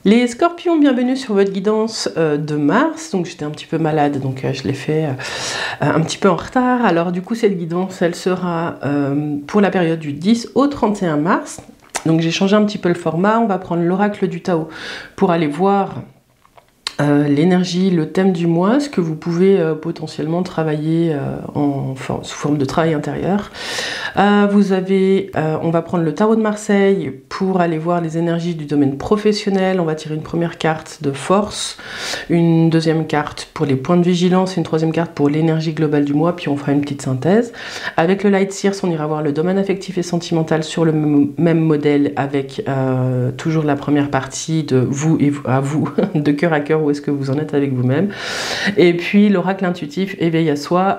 Les scorpions, bienvenue sur votre guidance de mars. Donc j'étais un petit peu malade, donc je l'ai fait un petit peu en retard. Alors du coup cette guidance, elle sera pour la période du 10 au 31 mars. Donc j'ai changé un petit peu le format. On va prendre l'oracle du Tao pour aller voir l'énergie, le thème du mois, ce que vous pouvez potentiellement travailler sous forme de travail intérieur. On va prendre le tarot de Marseille pour aller voir les énergies du domaine professionnel. On va tirer une première carte de force, une deuxième carte pour les points de vigilance et une troisième carte pour l'énergie globale du mois, puis on fera une petite synthèse. Avec le Light Seers, on ira voir le domaine affectif et sentimental sur le même modèle avec toujours la première partie de vous et à vous, de cœur à cœur, où est-ce que vous en êtes avec vous-même. Et puis l'oracle intuitif éveil à soi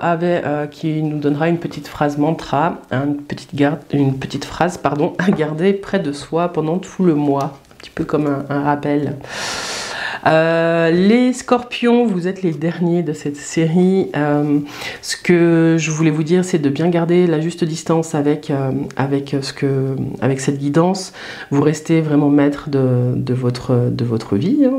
qui nous donnera une petite phrase mantra, une petite phrase à garder près de soi pendant tout le mois, un petit peu comme un rappel. Les scorpions, vous êtes les derniers de cette série. Ce que je voulais vous dire, c'est de bien garder la juste distance avec cette guidance. Vous restez vraiment maître de votre vie, hein.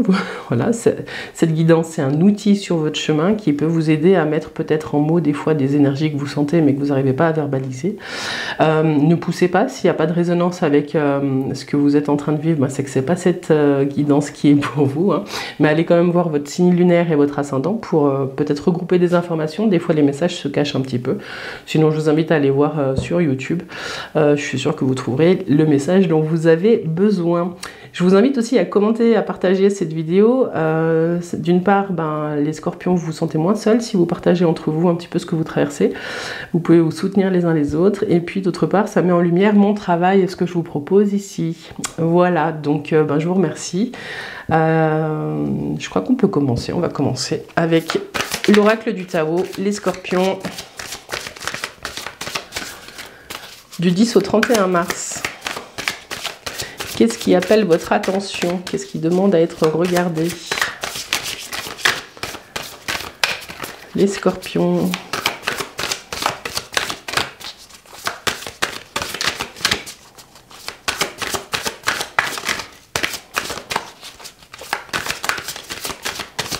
Voilà, cette guidance, c'est un outil sur votre chemin qui peut vous aider à mettre peut-être en mots des fois des énergies que vous sentez mais que vous n'arrivez pas à verbaliser. Ne poussez pas s'il n'y a pas de résonance avec ce que vous êtes en train de vivre, c'est que c'est pas cette guidance qui est pour vous, hein. Mais allez quand même voir votre signe lunaire et votre ascendant pour peut-être regrouper des informations. Des fois les messages se cachent un petit peu. Sinon je vous invite à aller voir sur YouTube. Je suis sûre que vous trouverez le message dont vous avez besoin. Je vous invite aussi à commenter, à partager cette vidéo. D'une part, les scorpions, vous vous sentez moins seuls si vous partagez entre vous un petit peu ce que vous traversez. Vous pouvez vous soutenir les uns les autres. Et puis d'autre part, ça met en lumière mon travail et ce que je vous propose ici. Voilà, donc je vous remercie. Je crois qu'on peut commencer. On va commencer avec l'oracle du Tao, les scorpions, du 10 au 31 mars. Qu'est-ce qui appelle votre attention? Qu'est-ce qui demande à être regardé? Les scorpions.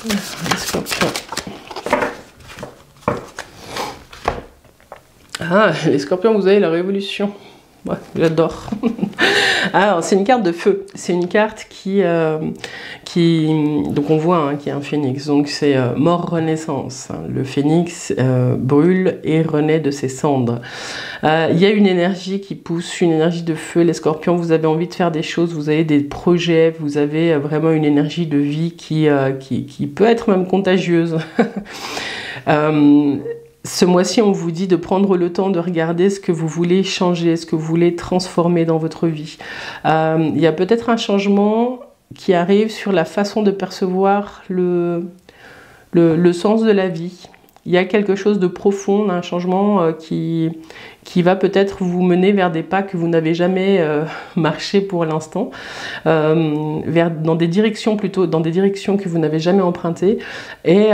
Les scorpions. Ah, les scorpions, vous avez la révolution. Ouais, j'adore. Alors, c'est une carte de feu. C'est une carte donc on voit qu'il y a un phénix. Donc c'est mort renaissance. Le phénix brûle et renaît de ses cendres. Il y a une énergie qui pousse, une énergie de feu. Les scorpions, vous avez envie de faire des choses, vous avez des projets, vous avez vraiment une énergie de vie qui peut être même contagieuse. Ce mois-ci, on vous dit de prendre le temps de regarder ce que vous voulez changer, ce que vous voulez transformer dans votre vie. Il y a peut-être un changement qui arrive sur la façon de percevoir le sens de la vie. Il y a quelque chose de profond, un changement qui va peut-être vous mener vers des pas que vous n'avez jamais marché pour l'instant, dans des directions que vous n'avez jamais empruntées. Et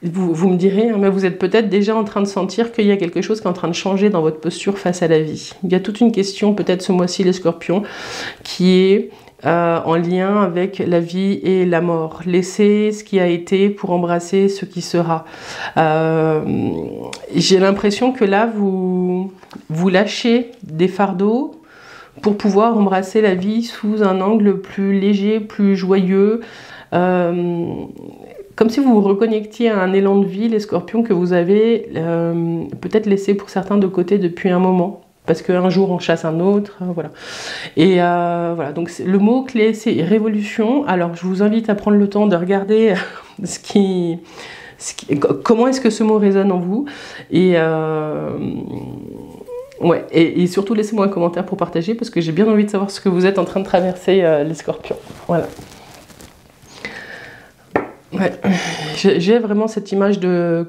vous me direz, hein, mais vous êtes peut-être déjà en train de sentir qu'il y a quelque chose qui est en train de changer dans votre posture face à la vie. Il y a toute une question, peut-être ce mois-ci, les scorpions, qui est en lien avec la vie et la mort. Laisser ce qui a été pour embrasser ce qui sera. J'ai l'impression que là, vous lâchez des fardeaux pour pouvoir embrasser la vie sous un angle plus léger, plus joyeux. Comme si vous vous reconnectiez à un élan de vie, les scorpions, que vous avez peut-être laissé pour certains de côté depuis un moment. Parce qu'un jour on chasse un autre, voilà. Et voilà, donc le mot clé c'est révolution. Alors je vous invite à prendre le temps de regarder comment est-ce que ce mot résonne en vous. Et ouais, et surtout laissez-moi un commentaire pour partager parce que j'ai bien envie de savoir ce que vous êtes en train de traverser, les scorpions. Voilà. Ouais. J'ai vraiment cette image de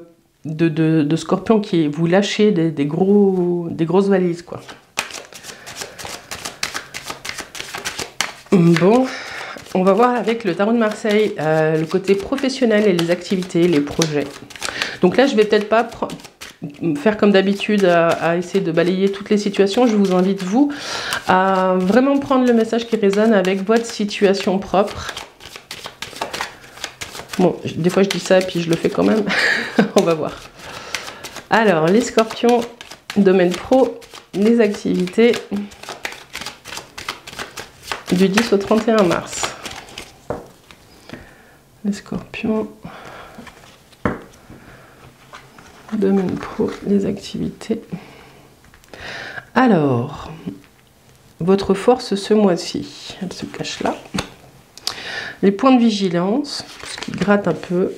scorpion qui vous lâchez des grosses valises, quoi. Bon, on va voir avec le tarot de Marseille le côté professionnel et les activités, les projets. Donc là, je vais peut-être pas faire comme d'habitude à essayer de balayer toutes les situations, je vous invite, vous, à vraiment prendre le message qui résonne avec votre situation propre. Bon, des fois je dis ça et puis je le fais quand même. On va voir. Alors, les scorpions, domaine pro, les activités du 10 au 31 mars. Les scorpions, domaine pro, les activités. Alors, votre force ce mois-ci, elle se cache là. Les points de vigilance, ce qui gratte un peu,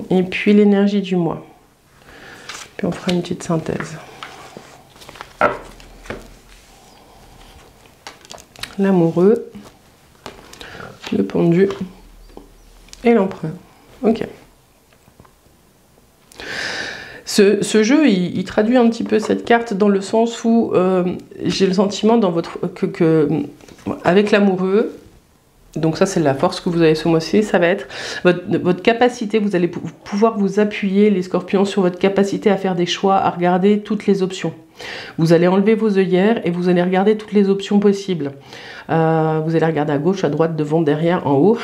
et puis l'énergie du mois. Puis on fera une petite synthèse. L'amoureux, le pendu et l'empereur. Ok. Ce jeu, il traduit un petit peu cette carte dans le sens où j'ai le sentiment dans votre avec l'amoureux. Donc ça, c'est la force que vous avez ce mois-ci, ça va être votre capacité, vous allez pouvoir vous appuyer, les scorpions, sur votre capacité à faire des choix, à regarder toutes les options. Vous allez enlever vos œillères et vous allez regarder toutes les options possibles. Vous allez regarder à gauche, à droite, devant, derrière, en haut,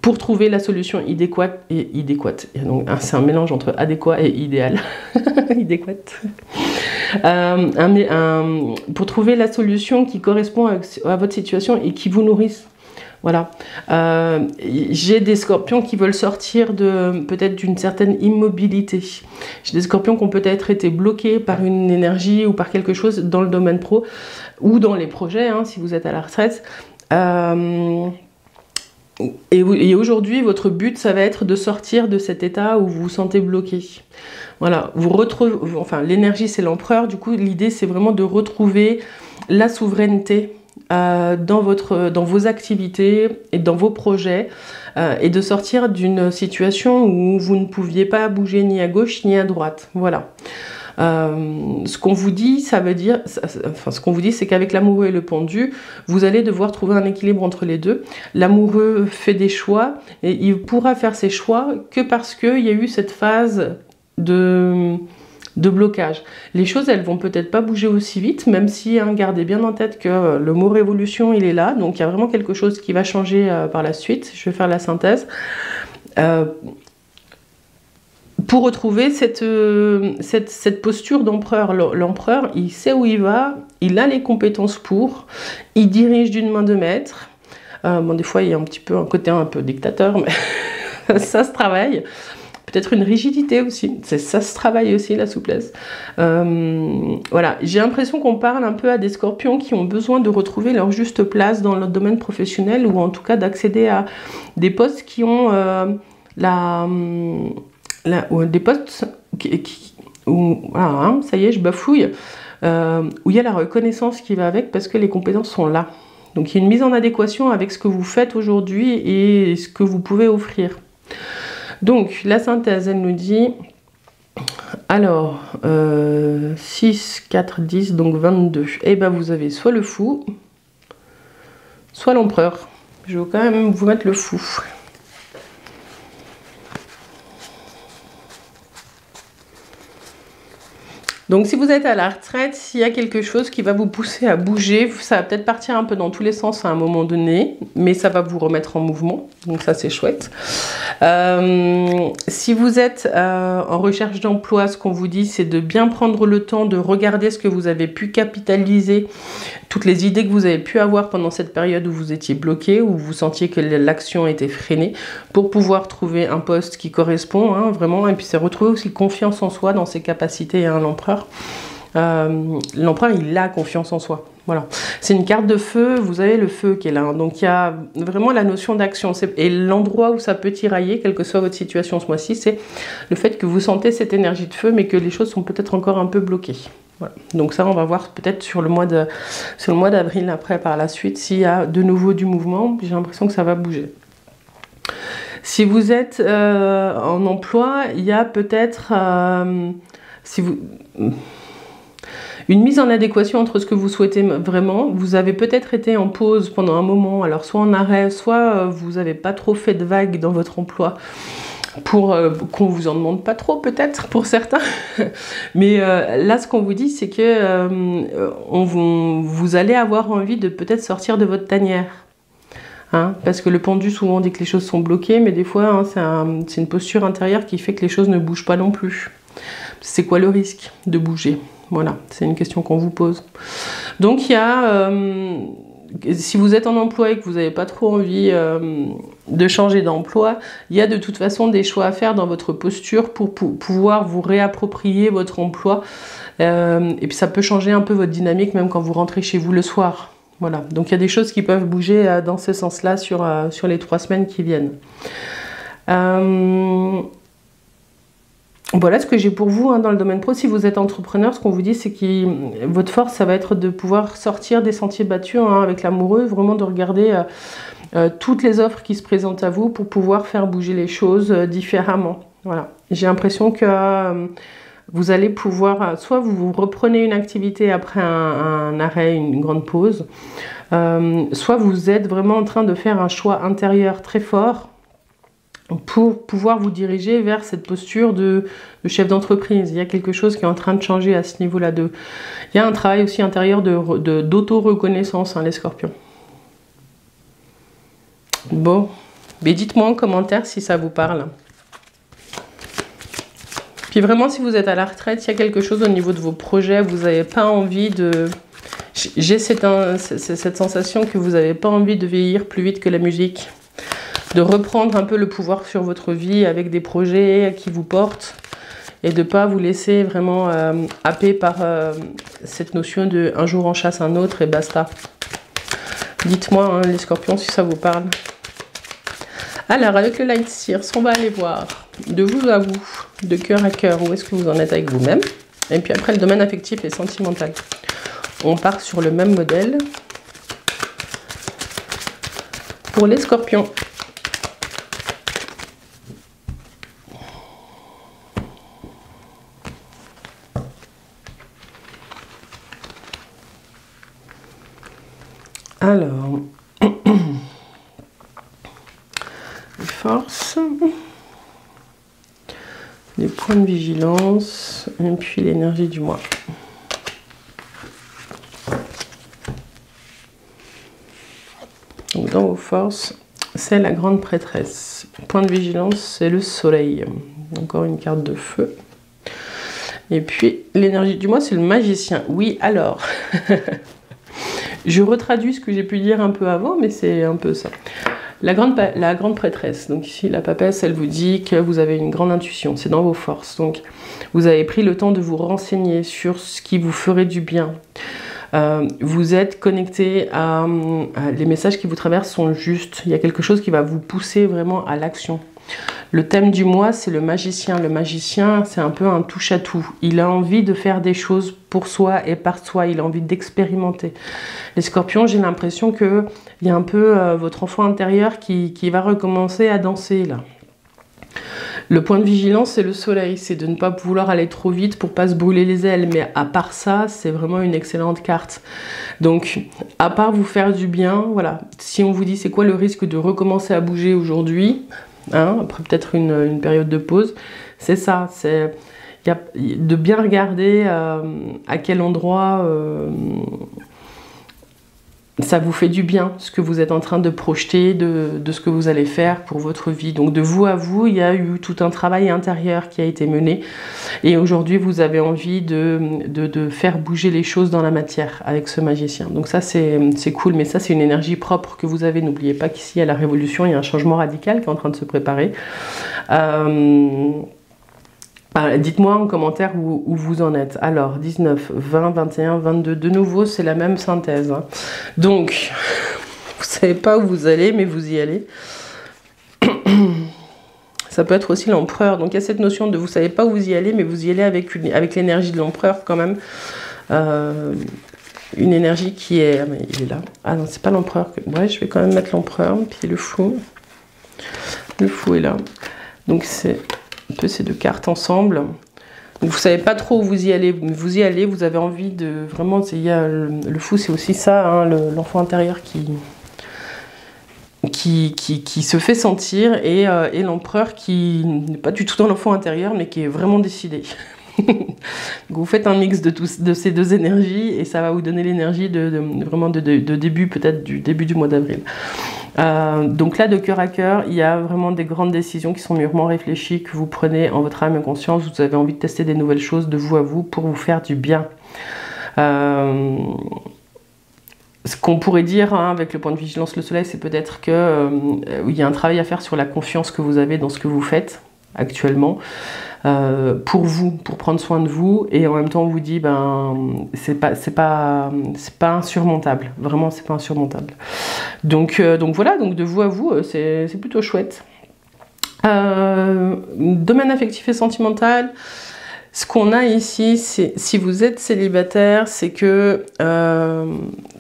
pour trouver la solution idéquate et idéquate. Donc c'est un mélange entre adéquat et idéal. Idéquate. Pour trouver la solution qui correspond à votre situation et qui vous nourrisse. Voilà. J'ai des scorpions qui veulent sortir peut-être d'une certaine immobilité. J'ai des scorpions qui ont peut-être été bloqués par une énergie ou par quelque chose dans le domaine pro ou dans les projets, hein, si vous êtes à la retraite. Et aujourd'hui, votre but, ça va être de sortir de cet état où vous vous sentez bloqué. Voilà, vous retrouvez, enfin, l'énergie, c'est l'empereur. Du coup, l'idée, c'est vraiment de retrouver la souveraineté dans vos activités et dans vos projets et de sortir d'une situation où vous ne pouviez pas bouger ni à gauche ni à droite. Voilà. Ce qu'on vous dit, ça veut dire, enfin, ce qu'on vous dit, c'est qu'avec l'amoureux et le pendu, vous allez devoir trouver un équilibre entre les deux. L'amoureux fait des choix et il pourra faire ses choix que parce qu'il y a eu cette phase de blocage. Les choses, elles vont peut-être pas bouger aussi vite, même si, hein, gardez bien en tête que le mot révolution, il est là, donc il y a vraiment quelque chose qui va changer par la suite. Je vais faire la synthèse. Pour retrouver cette posture d'empereur. L'empereur, il sait où il va, il a les compétences pour, il dirige d'une main de maître. Bon, des fois, il y a un petit peu un côté un peu dictateur, mais ça se travaille. Peut-être une rigidité aussi, ça se travaille aussi, la souplesse. Voilà, j'ai l'impression qu'on parle un peu à des scorpions qui ont besoin de retrouver leur juste place dans leur domaine professionnel, ou en tout cas d'accéder à des postes qui ont des postes où, voilà, hein, ça y est, je bafouille, où il y a la reconnaissance qui va avec parce que les compétences sont là. Donc il y a une mise en adéquation avec ce que vous faites aujourd'hui et ce que vous pouvez offrir. Donc la synthèse, elle nous dit, alors, 6, 4, 10, donc 22. Et ben vous avez soit le fou, soit l'empereur. Je vais quand même vous mettre le fou. Donc si vous êtes à la retraite, s'il y a quelque chose qui va vous pousser à bouger, ça va peut-être partir un peu dans tous les sens à un moment donné, mais ça va vous remettre en mouvement, donc ça c'est chouette. Si vous êtes en recherche d'emploi, ce qu'on vous dit, c'est de bien prendre le temps de regarder ce que vous avez pu capitaliser, toutes les idées que vous avez pu avoir pendant cette période où vous étiez bloqué, où vous sentiez que l'action était freinée, pour pouvoir trouver un poste qui correspond, hein, vraiment, et puis c'est retrouver aussi confiance en soi dans ses capacités, hein, l'empereur. L'empereur, il a confiance en soi. Voilà. C'est une carte de feu, vous avez le feu qui est là. Hein. Donc il y a vraiment la notion d'action. Et l'endroit où ça peut tirailler, quelle que soit votre situation ce mois-ci, c'est le fait que vous sentez cette énergie de feu, mais que les choses sont peut-être encore un peu bloquées. Voilà. Donc ça, on va voir peut-être sur le mois d'avril, après, par la suite, s'il y a de nouveau du mouvement. J'ai l'impression que ça va bouger. Si vous êtes en emploi, il y a peut-être... une mise en adéquation entre ce que vous souhaitez vraiment. Vous avez peut-être été en pause pendant un moment, alors soit en arrêt, soit vous n'avez pas trop fait de vagues dans votre emploi. pour qu'on vous en demande pas trop peut-être pour certains. Mais là, ce qu'on vous dit, c'est que vous allez avoir envie de peut-être sortir de votre tanière. Hein, parce que le pendu souvent dit que les choses sont bloquées, mais des fois hein, c'est une posture intérieure qui fait que les choses ne bougent pas non plus. C'est quoi le risque de bouger? Voilà, c'est une question qu'on vous pose. Donc il y a, si vous êtes en emploi et que vous n'avez pas trop envie de changer d'emploi, il y a de toute façon des choix à faire dans votre posture pour pouvoir vous réapproprier votre emploi. Et puis ça peut changer un peu votre dynamique même quand vous rentrez chez vous le soir. Voilà, donc il y a des choses qui peuvent bouger dans ce sens-là sur les 3 semaines qui viennent. Voilà ce que j'ai pour vous hein, dans le domaine pro. Si vous êtes entrepreneur, ce qu'on vous dit, c'est que votre force, ça va être de pouvoir sortir des sentiers battus hein, avec l'amoureux, vraiment de regarder toutes les offres qui se présentent à vous pour pouvoir faire bouger les choses différemment. Voilà. J'ai l'impression que vous allez pouvoir, soit vous reprenez une activité après un arrêt, une grande pause, soit vous êtes vraiment en train de faire un choix intérieur très fort pour pouvoir vous diriger vers cette posture de chef d'entreprise. Il y a quelque chose qui est en train de changer à ce niveau-là. Il y a un travail aussi intérieur d'auto-reconnaissance, hein, les scorpions. Bon, mais dites-moi en commentaire si ça vous parle. Puis vraiment, si vous êtes à la retraite, il y a quelque chose au niveau de vos projets, vous n'avez pas envie de... J'ai cette sensation que vous n'avez pas envie de vieillir plus vite que la musique. De reprendre un peu le pouvoir sur votre vie avec des projets qui vous portent et de ne pas vous laisser vraiment happer par cette notion de un jour en chasse un autre et basta. Dites-moi hein, les scorpions si ça vous parle. Alors avec le Light Sears, on va aller voir de vous à vous, de cœur à cœur, où est-ce que vous en êtes avec vous-même. Et puis après le domaine affectif et sentimental. On part sur le même modèle pour les scorpions. Alors, les forces, les points de vigilance, et puis l'énergie du mois. Donc dans vos forces, c'est la grande prêtresse. Point de vigilance, c'est le soleil. Encore une carte de feu. Et puis l'énergie du mois, c'est le magicien. Oui, alors... Je retraduis ce que j'ai pu dire un peu avant, mais c'est un peu ça. La grande prêtresse, donc ici la papesse, elle vous dit que vous avez une grande intuition, c'est dans vos forces. Donc vous avez pris le temps de vous renseigner sur ce qui vous ferait du bien. Vous êtes connecté à les messages qui vous traversent sont justes. Il y a quelque chose qui va vous pousser vraiment à l'action. Le thème du mois, c'est le magicien. Le magicien, c'est un peu un touche-à-tout. Il a envie de faire des choses pour soi et par soi. Il a envie d'expérimenter. Les scorpions, j'ai l'impression qu'il y a un peu votre enfant intérieur qui va recommencer à danser là. Le point de vigilance, c'est le soleil. C'est de ne pas vouloir aller trop vite pour pas se brûler les ailes. Mais à part ça, c'est vraiment une excellente carte. Donc, à part vous faire du bien, voilà. Si on vous dit c'est quoi le risque de recommencer à bouger aujourd'hui, hein, après peut-être une période de pause, c'est ça. C'est de bien regarder à quel endroit... ça vous fait du bien, ce que vous êtes en train de projeter, de ce que vous allez faire pour votre vie. Donc de vous à vous, il y a eu tout un travail intérieur qui a été mené. Et aujourd'hui, vous avez envie de faire bouger les choses dans la matière avec ce magicien. Donc ça, c'est cool, mais ça, c'est une énergie propre que vous avez. N'oubliez pas qu'ici, à la Révolution, il y a un changement radical qui est en train de se préparer. Dites-moi en commentaire où vous en êtes. Alors, 19, 20, 21, 22. De nouveau, c'est la même synthèse. Hein. Donc, vous savez pas où vous allez, mais vous y allez. Ça peut être aussi l'empereur. Donc, il y a cette notion de vous savez pas où vous y allez, mais vous y allez avec l'énergie de l'empereur quand même. Une énergie qui est... Ah, mais il est là. Ah non, c'est pas l'empereur. Ouais, je vais quand même mettre l'empereur. Puis le fou. Le fou est là. Donc, c'est... un peu ces deux cartes ensemble. Donc vous savez pas trop où vous y allez, vous avez envie de vraiment, il y a le fou, c'est aussi ça, hein, l'enfant intérieur qui qui se fait sentir, et l'empereur qui n'est pas du tout dans l'enfant intérieur, mais qui est vraiment décidé. Vous faites un mix de ces deux énergies, et ça va vous donner l'énergie vraiment de début, peut-être du début du mois d'avril. Donc là, de cœur à cœur, il y a vraiment des grandes décisions qui sont mûrement réfléchies, que vous prenez en votre âme et conscience. Vous avez envie de tester des nouvelles choses de vous à vous pour vous faire du bien. Ce qu'on pourrait dire, hein, avec le point de vigilance le soleil, c'est peut-être qu'il y a un travail à faire sur la confiance que vous avez dans ce que vous faites actuellement, pour vous, pour prendre soin de vous, et en même temps on vous dit c'est pas insurmontable, vraiment c'est pas insurmontable. Donc voilà, donc de vous à vous, c'est plutôt chouette. Domaine affectif et sentimental. Ce qu'on a ici, c'est si vous êtes célibataire, c'est que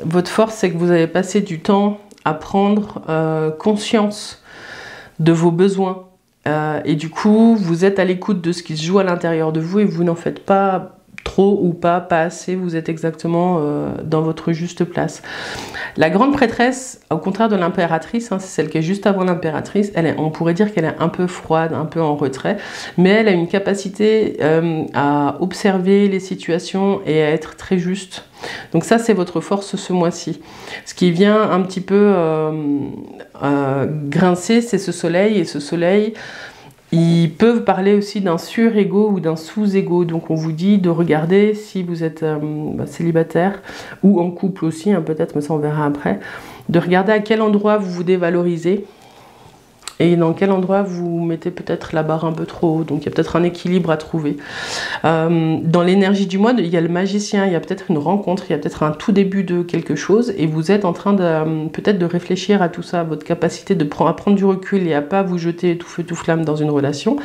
votre force, c'est que vous avez passé du temps à prendre conscience de vos besoins. Et du coup, vous êtes à l'écoute de ce qui se joue à l'intérieur de vous, et vous n'en faites pas trop ou pas assez, vous êtes exactement dans votre juste place. La grande prêtresse, au contraire de l'impératrice, hein, c'est celle qui est juste avant l'impératrice, on pourrait dire qu'elle est un peu froide, un peu en retrait, mais elle a une capacité à observer les situations et à être très juste. Donc ça, c'est votre force ce mois-ci. Ce qui vient un petit peu grincer, c'est ce soleil, et ce soleil, ils peuvent parler aussi d'un sur-ego ou d'un sous-ego. Donc on vous dit de regarder si vous êtes célibataire ou en couple aussi, hein, peut-être, mais ça on verra après, de regarder à quel endroit vous vous dévalorisez et dans quel endroit vous mettez peut-être la barre un peu trop haut. Donc il y a peut-être un équilibre à trouver. Dans l'énergie du mois, il y a le magicien, il y a peut-être une rencontre, il y a peut-être un tout début de quelque chose, et vous êtes en train peut-être de réfléchir à tout ça, à votre capacité à prendre du recul et à pas vous jeter tout feu tout flamme dans une relation.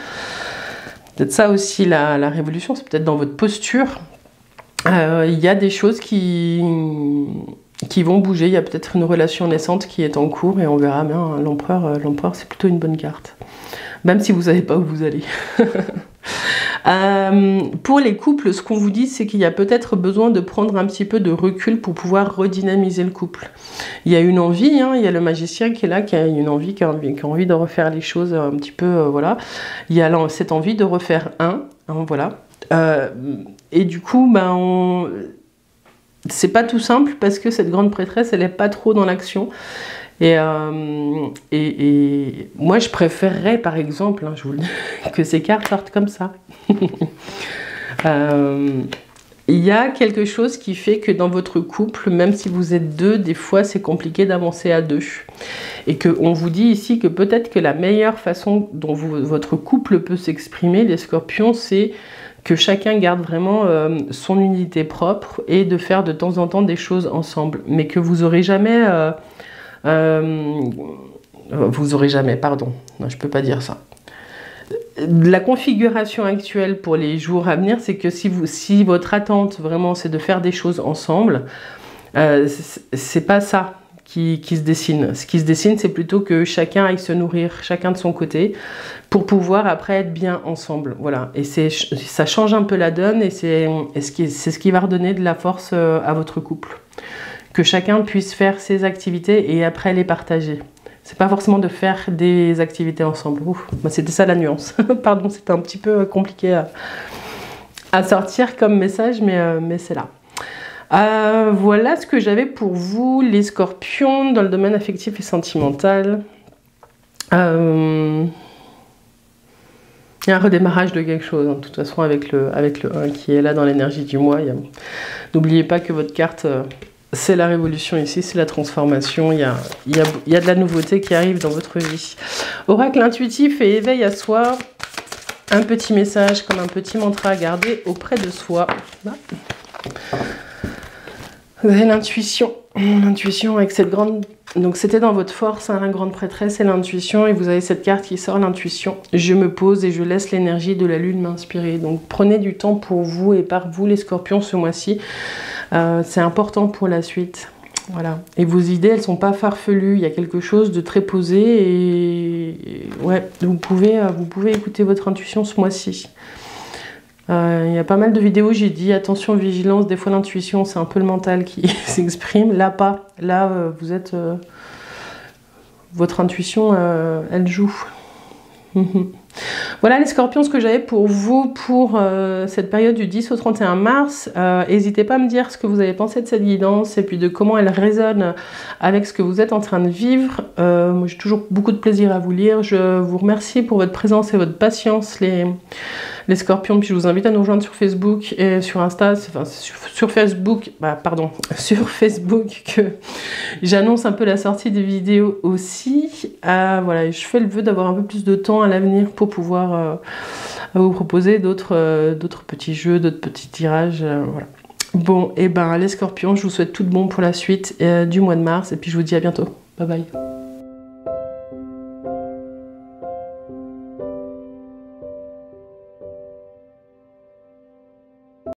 Peut-être ça aussi la révolution, c'est peut-être dans votre posture. Il y a des choses qui vont bouger, il y a peut-être une relation naissante qui est en cours, et on verra bien. L'empereur, c'est plutôt une bonne carte, même si vous savez pas où vous allez. Pour les couples, ce qu'on vous dit, c'est qu'il y a peut-être besoin de prendre un petit peu de recul pour pouvoir redynamiser le couple. Il y a une envie, hein, il y a le magicien qui est là, qui a une envie, qui a envie de refaire les choses un petit peu, voilà. Il y a cette envie de refaire voilà. Et du coup, c'est pas tout simple, parce que cette grande prêtresse, elle est pas trop dans l'action. Et moi, je préférerais, par exemple, hein, je vous le dis, que ces cartes sortent comme ça. Il y a quelque chose qui fait que dans votre couple, même si vous êtes deux, des fois, c'est compliqué d'avancer à deux. Et qu'on vous dit ici que peut-être que la meilleure façon dont votre couple peut s'exprimer, les scorpions, c'est que chacun garde vraiment son unité propre, et de faire de temps en temps des choses ensemble. Mais que vous aurez jamais... pardon, non, je peux pas dire ça. La configuration actuelle pour les jours à venir, c'est que si votre attente vraiment c'est de faire des choses ensemble, c'est pas ça qui se dessine. Ce qui se dessine, c'est plutôt que chacun aille se nourrir, chacun de son côté, pour pouvoir après être bien ensemble. Voilà. Et ça change un peu la donne, et c'est ce qui va redonner de la force à votre couple. Que chacun puisse faire ses activités et après les partager. C'est pas forcément de faire des activités ensemble. C'était ça la nuance. Pardon, c'était un petit peu compliqué à sortir comme message, mais c'est là. Voilà ce que j'avais pour vous, les scorpions, dans le domaine affectif et sentimental. Il y a un redémarrage de quelque chose, hein, de toute façon, avec le 1 qui est là dans l'énergie du mois. N'oubliez pas que votre carte... c'est la révolution ici, c'est la transformation, il y a de la nouveauté qui arrive dans votre vie. Oracle intuitif et éveil à soi, un petit message comme un petit mantra à garder auprès de soi. Là. Vous avez l'intuition avec cette grande... Donc c'était dans votre force, hein, la grande prêtresse et l'intuition, et vous avez cette carte qui sort, l'intuition. Je me pose et je laisse l'énergie de la lune m'inspirer. Donc prenez du temps pour vous et par vous les scorpions ce mois-ci. C'est important pour la suite. Voilà. Et vos idées, elles sont pas farfelues. Il y a quelque chose de très posé, et ouais, vous pouvez écouter votre intuition ce mois-ci. Il y a pas mal de vidéos, j'ai dit attention, vigilance, des fois l'intuition c'est un peu le mental qui s'exprime, là pas, là vous êtes votre intuition, elle joue. Voilà les scorpions, ce que j'avais pour vous pour cette période du 10 au 31 mars. N'hésitez pas à me dire ce que vous avez pensé de cette guidance et puis de comment elle résonne avec ce que vous êtes en train de vivre. Moi j'ai toujours beaucoup de plaisir à vous lire. Je vous remercie pour votre présence et votre patience les scorpions. Puis je vous invite à nous rejoindre sur Facebook et sur Insta, enfin sur Facebook, sur Facebook que j'annonce un peu la sortie des vidéos aussi. Voilà, je fais le vœu d'avoir un peu plus de temps à l'avenir pour pouvoir vous proposer d'autres petits jeux, d'autres petits tirages. Voilà. Bon, et ben les scorpions, je vous souhaite tout de bon pour la suite du mois de mars et puis je vous dis à bientôt. Bye bye.